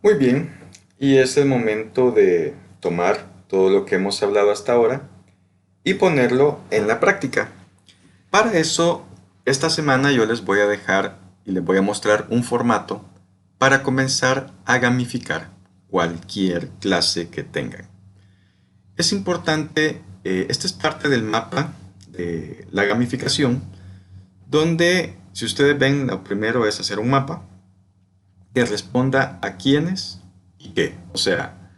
Muy bien, y es el momento de tomar todo lo que hemos hablado hasta ahora y ponerlo en la práctica. Para eso, esta semana yo les voy a dejar y les voy a mostrar un formato para comenzar a gamificar cualquier clase que tengan. Es importante, esta es parte del mapa de la gamificación, donde si ustedes ven, lo primero es hacer un mapa que responda a quiénes y qué. O sea,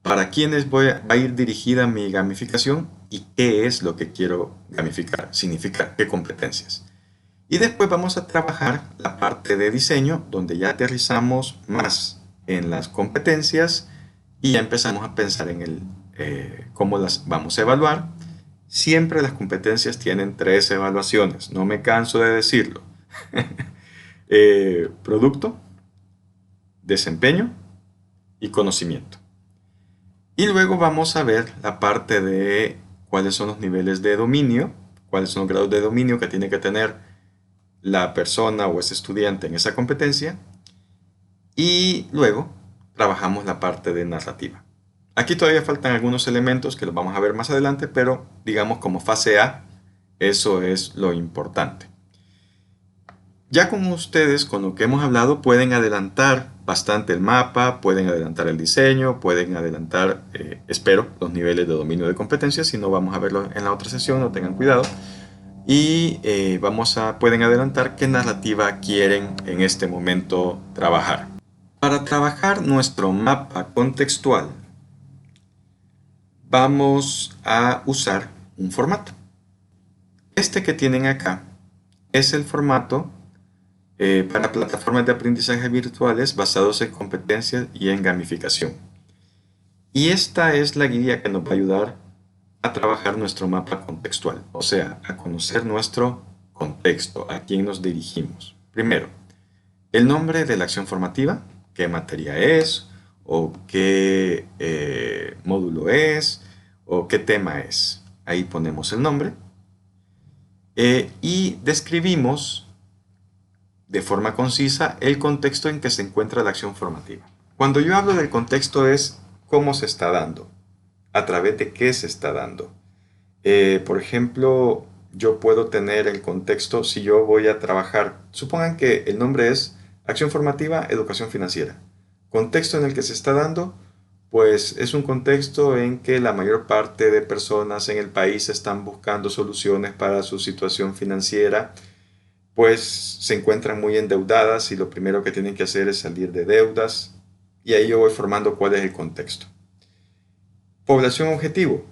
para quiénes va a ir dirigida mi gamificación y qué es lo que quiero gamificar, significa qué competencias. Y después vamos a trabajar la parte de diseño, donde ya aterrizamos más en las competencias y ya empezamos a pensar en cómo las vamos a evaluar. Siempre las competencias tienen tres evaluaciones, no me canso de decirlo. Producto, desempeño y conocimiento. Y luego vamos a ver la parte de cuáles son los niveles de dominio, cuáles son los grados de dominio que tiene que tener la persona o ese estudiante en esa competencia. Y luego trabajamos la parte de narrativa. Aquí todavía faltan algunos elementos que los vamos a ver más adelante, pero digamos como fase A, eso es lo importante. Ya con ustedes, con lo que hemos hablado, pueden adelantar bastante el mapa, pueden adelantar el diseño, pueden adelantar, espero, los niveles de dominio de competencias. Si no, vamos a verlo en la otra sesión, no tengan cuidado. Y pueden adelantar qué narrativa quieren en este momento trabajar. Para trabajar nuestro mapa contextual, vamos a usar un formato. Este que tienen acá es el formato para plataformas de aprendizaje virtuales basados en competencias y en gamificación. Y esta es la guía que nos va a ayudar a trabajar nuestro mapa contextual, o sea, a conocer nuestro contexto, a quién nos dirigimos. Primero, el nombre de la acción formativa, qué materia es, o qué módulo es, o qué tema es. Ahí ponemos el nombre y describimos de forma concisa el contexto en que se encuentra la acción formativa. Cuando yo hablo del contexto es cómo se está dando, a través de qué se está dando. Por ejemplo, yo puedo tener el contexto si yo voy a trabajar, supongan que el nombre es Acción Formativa, Educación Financiera. Contexto en el que se está dando, pues es un contexto en que la mayor parte de personas en el país están buscando soluciones para su situación financiera, pues se encuentran muy endeudadas y lo primero que tienen que hacer es salir de deudas, y ahí yo voy formando cuál es el contexto. Población objetivo.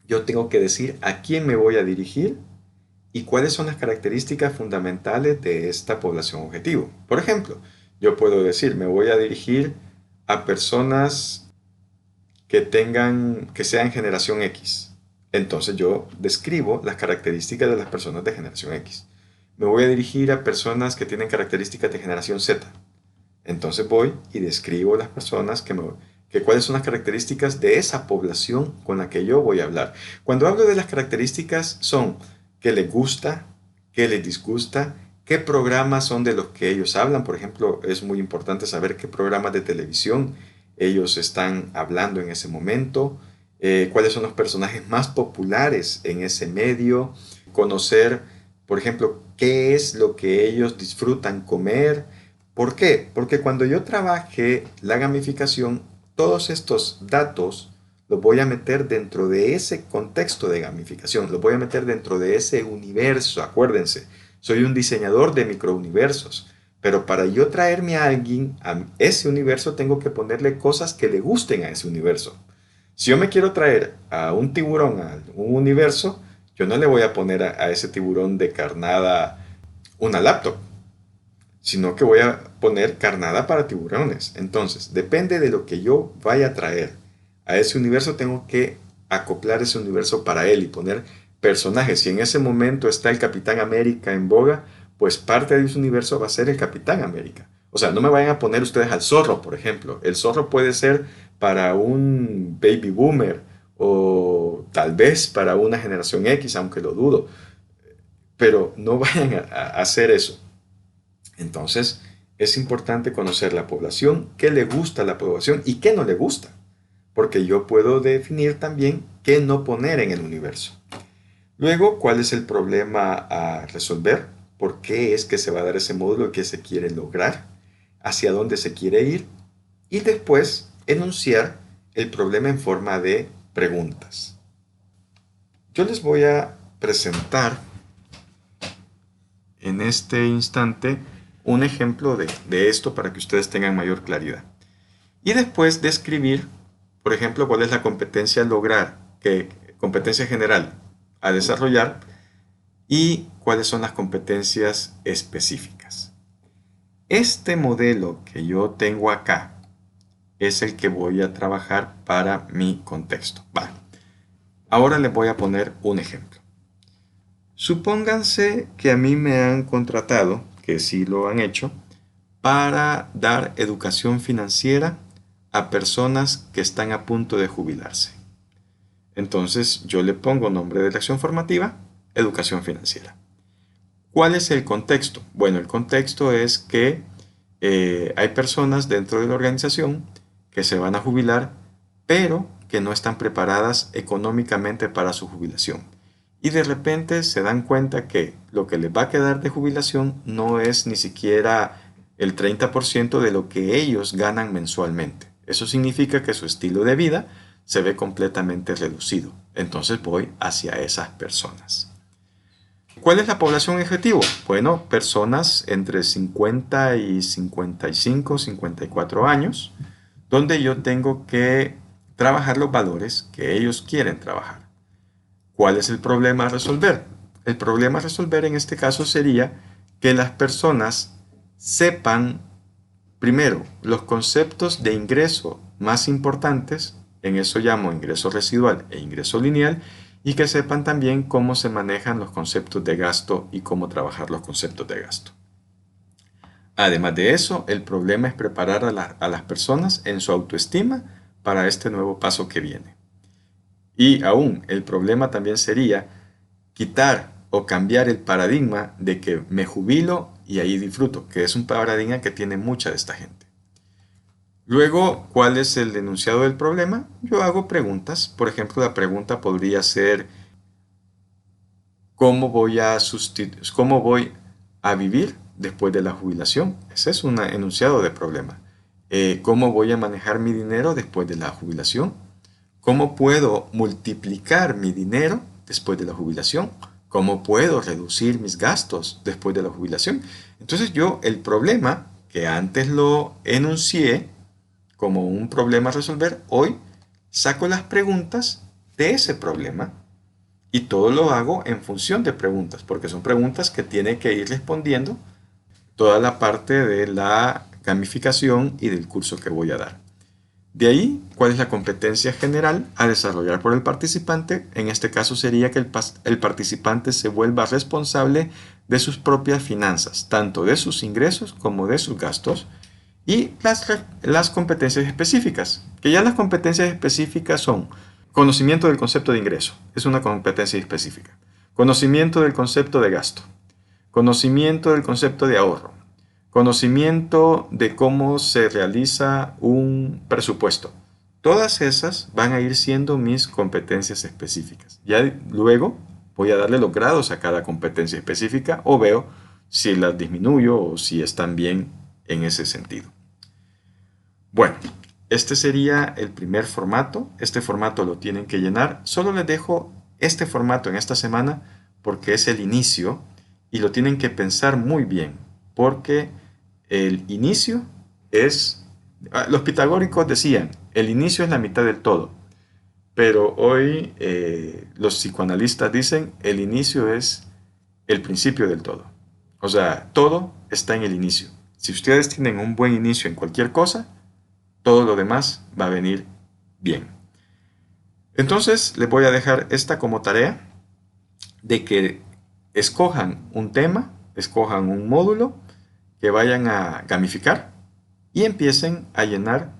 Yo tengo que decir a quién me voy a dirigir y cuáles son las características fundamentales de esta población objetivo. Por ejemplo, yo puedo decir, me voy a dirigir a personas que sean generación X. Entonces yo describo las características de las personas de generación X. Me voy a dirigir a personas que tienen características de generación Z. Entonces voy y describo las personas cuáles son las características de esa población con la que yo voy a hablar. Cuando hablo de las características son qué les gusta, qué les disgusta, qué programas son de los que ellos hablan. Por ejemplo, es muy importante saber qué programas de televisión ellos están hablando en ese momento, cuáles son los personajes más populares en ese medio, conocer, por ejemplo, qué es lo que ellos disfrutan comer. ¿Por qué? Porque cuando yo trabaje la gamificación, todos estos datos los voy a meter dentro de ese contexto de gamificación, los voy a meter dentro de ese universo. Acuérdense, soy un diseñador de microuniversos, pero para yo traerme a alguien a ese universo tengo que ponerle cosas que le gusten a ese universo. Si yo me quiero traer a un tiburón a un universo, yo no le voy a poner a ese tiburón de carnada una laptop, sino que voy a poner carnada para tiburones. Entonces, depende de lo que yo vaya a traer a ese universo, tengo que acoplar ese universo para él y poner personajes. Si en ese momento está el Capitán América en boga, pues parte de ese universo va a ser el Capitán América. O sea, no me vayan a poner ustedes al zorro, por ejemplo. El zorro puede ser para un baby boomer o tal vez para una generación X, aunque lo dudo. Pero no vayan a hacer eso. Entonces, es importante conocer la población, qué le gusta a la población y qué no le gusta, porque yo puedo definir también qué no poner en el universo. Luego, ¿cuál es el problema a resolver? ¿Por qué es que se va a dar ese módulo que se quiere lograr? ¿Hacia dónde se quiere ir? Y después, enunciar el problema en forma de preguntas. Yo les voy a presentar en este instante un ejemplo de esto para que ustedes tengan mayor claridad. Y después describir, por ejemplo, cuál es la competencia a lograr, competencia general a desarrollar y cuáles son las competencias específicas. Este modelo que yo tengo acá es el que voy a trabajar para mi contexto. Ahora les voy a poner un ejemplo. Supónganse que a mí me han contratado, que sí lo han hecho, para dar educación financiera a personas que están a punto de jubilarse. Entonces yo le pongo nombre de la acción formativa, educación financiera. ¿Cuál es el contexto? Bueno, el contexto es que hay personas dentro de la organización que se van a jubilar, pero que no están preparadas económicamente para su jubilación. Y de repente se dan cuenta que lo que les va a quedar de jubilación no es ni siquiera el 30% de lo que ellos ganan mensualmente. Eso significa que su estilo de vida se ve completamente reducido. Entonces voy hacia esas personas. ¿Cuál es la población objetivo? Bueno, personas entre 50 y 55, 54 años, donde yo tengo que trabajar los valores que ellos quieren trabajar. ¿Cuál es el problema a resolver? El problema a resolver en este caso sería que las personas sepan, primero, los conceptos de ingreso más importantes, en eso llamo ingreso residual e ingreso lineal, y que sepan también cómo se manejan los conceptos de gasto y cómo trabajar los conceptos de gasto. Además de eso, el problema es preparar a las personas en su autoestima para este nuevo paso que viene. Y aún el problema también sería quitar o cambiar el paradigma de que me jubilo y ahí disfruto, que es un paradigma que tiene mucha de esta gente. Luego, ¿cuál es el enunciado del problema? Yo hago preguntas. Por ejemplo, la pregunta podría ser ¿cómo voy a vivir después de la jubilación? Ese es un enunciado de problema. ¿Cómo voy a manejar mi dinero después de la jubilación? ¿Cómo puedo multiplicar mi dinero después de la jubilación? ¿Cómo puedo reducir mis gastos después de la jubilación? Entonces yo el problema que antes lo enuncié como un problema a resolver, hoy saco las preguntas de ese problema y todo lo hago en función de preguntas, porque son preguntas que tiene que ir respondiendo toda la parte de la gamificación y del curso que voy a dar. De ahí, ¿cuál es la competencia general a desarrollar por el participante? En este caso sería que el participante se vuelva responsable de sus propias finanzas, tanto de sus ingresos como de sus gastos, y las competencias específicas, que ya las competencias específicas son conocimiento del concepto de ingreso, es una competencia específica, conocimiento del concepto de gasto, conocimiento del concepto de ahorro, conocimiento de cómo se realiza un presupuesto. Todas esas van a ir siendo mis competencias específicas. Ya luego voy a darle los grados a cada competencia específica o veo si las disminuyo o si están bien en ese sentido. Bueno, este sería el primer formato. Este formato lo tienen que llenar. Solo les dejo este formato en esta semana porque es el inicio y lo tienen que pensar muy bien porque el inicio es... Los pitagóricos decían, el inicio es la mitad del todo, pero hoy los psicoanalistas dicen, el inicio es el principio del todo. O sea, todo está en el inicio. Si ustedes tienen un buen inicio en cualquier cosa, todo lo demás va a venir bien. Entonces, les voy a dejar esta como tarea de que escojan un tema, escojan un módulo, que vayan a gamificar y empiecen a llenar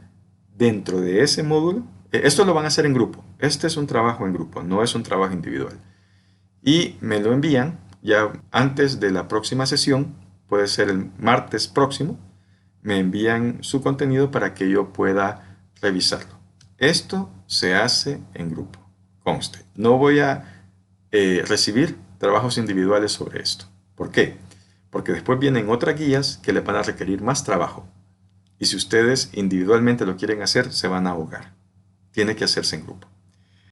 dentro de ese módulo. Esto lo van a hacer en grupo. Este es un trabajo en grupo, no es un trabajo individual. Y me lo envían ya antes de la próxima sesión, puede ser el martes próximo, me envían su contenido para que yo pueda revisarlo. Esto se hace en grupo, conste. No voy a recibir trabajos individuales sobre esto. ¿Por qué? Porque después vienen otras guías que le van a requerir más trabajo. Y si ustedes individualmente lo quieren hacer, se van a ahogar. Tiene que hacerse en grupo.